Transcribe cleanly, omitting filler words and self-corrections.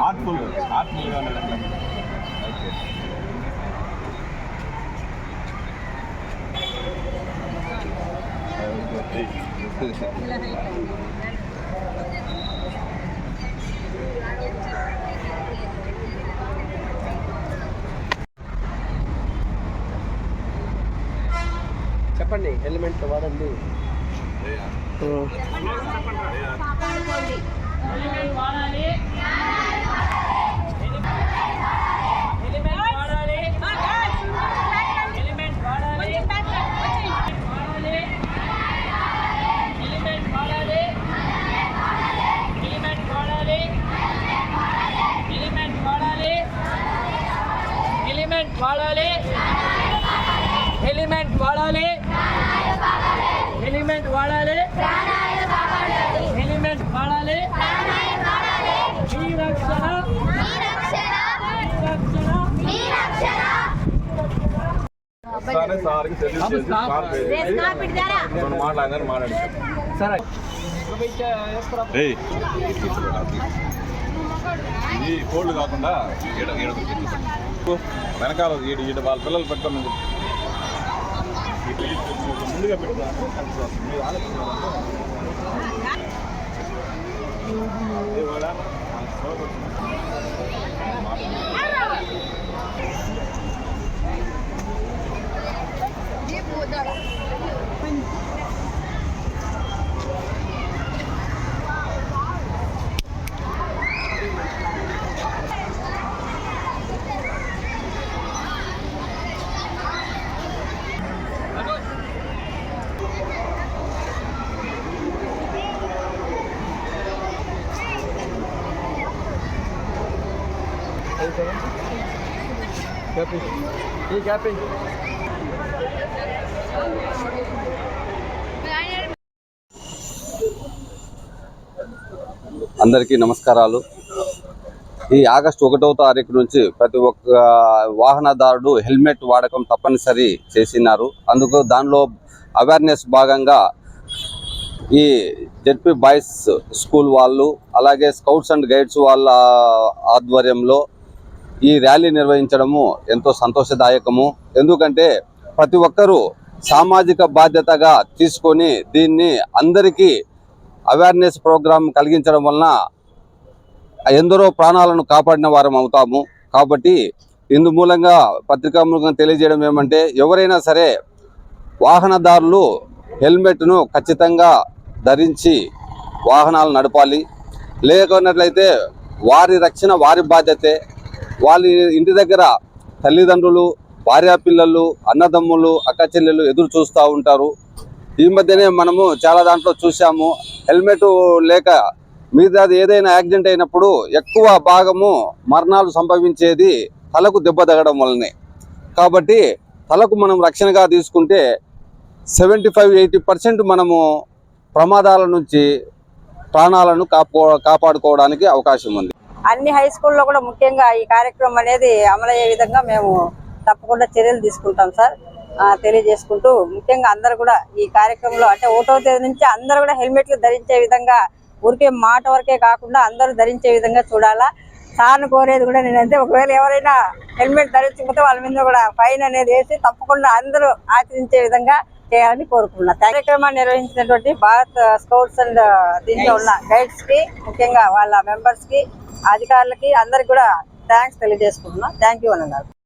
ఆర్ట్ఫుల్గా ఉండడం. చెప్పండి, హెల్మెట్ వాడండి. హెల్మెట్ వాడాలి, హెల్మెట్ వాడాలి, హెల్మెట్ వాడాలి. మీ రక్షణ ఇది కోల్డ్ కాకుండా వెనకాల వాళ్ళ పిల్లలు పెట్టుకోమని ముందుగా పెట్టుకున్నాను. అందరికీ నమస్కారాలు. ఈ ఆగస్టు 1వ తారీఖు నుంచి ప్రతి ఒక్క వాహనదారుడు హెల్మెట్ వాడకం తప్పనిసరి చేసినారు. అందుకు దానిలో అవేర్నెస్ భాగంగా ఈ జెడ్పీ బాయ్స్ స్కూల్ వాళ్ళు, అలాగే స్కౌట్స్ అండ్ గైడ్స్ వాళ్ళ ఆధ్వర్యంలో ఈ ర్యాలీ నిర్వహించడము ఎంతో సంతోషదాయకము. ఎందుకంటే ప్రతి ఒక్కరూ సామాజిక బాధ్యతగా తీసుకొని దీన్ని అందరికీ అవేర్నెస్ ప్రోగ్రాం కలిగించడం వలన ఎందరో ప్రాణాలను కాపాడిన వారం అవుతాము. కాబట్టి ఇందు మూలంగా పత్రికా మూలంగా తెలియజేయడం ఏమంటే, ఎవరైనా సరే వాహనదారులు హెల్మెట్ను ఖచ్చితంగా ధరించి వాహనాలు నడపాలి. లేకున్నట్లయితే వారి రక్షణ వారి బాధ్యతే. వాళ్ళ ఇంటి దగ్గర తల్లిదండ్రులు, భార్యాపిల్లలు, అన్నదమ్ములు, అక్క చెల్లెలు ఎదురు చూస్తూ ఉంటారు. ఈ మధ్యనే మనము చాలా దాంట్లో చూసాము, హెల్మెట్ లేక మీద ఏదైనా యాక్సిడెంట్ అయినప్పుడు ఎక్కువ భాగము మరణాలు సంభవించేది తలకు దెబ్బ తగడం వల్లనే. కాబట్టి తలకు మనం రక్షణగా తీసుకుంటే 75-80% మనము ప్రమాదాల నుంచి ప్రాణాలను కాపాడుకోవడానికి అవకాశం ఉంది. అన్ని హై స్కూల్లో కూడా ముఖ్యంగా ఈ కార్యక్రమం అనేది అమలయ్యే విధంగా మేము తప్పకుండా చర్యలు తీసుకుంటాం సార్. తెలియజేసుకుంటూ ముఖ్యంగా అందరూ కూడా ఈ కార్యక్రమంలో అంటే 1వ తేదీ నుంచి అందరూ కూడా హెల్మెట్లు ధరించే విధంగా, ఊరికే మాట వరకే కాకుండా అందరూ ధరించే విధంగా చూడాలా. సార్ను కోరేది కూడా నేనంటే, ఒకవేళ ఎవరైనా హెల్మెట్ ధరించకపోతే వాళ్ళ మీద కూడా ఫైన్ అనేది వేసి తప్పకుండా అందరూ ఆచరించే విధంగా చేయాలని కోరుకున్నా. కార్యక్రమాన్ని నిర్వహించినటువంటి భారత్ స్కౌట్స్ అండ్ దీంట్లో ఉన్న గైడ్స్ కి, ముఖ్యంగా వాళ్ళ మెంబర్స్ కి, అధికారులకి అందరికి కూడా థ్యాంక్స్ తెలియజేసుకుంటున్నా. థ్యాంక్ యూ అన్నారు.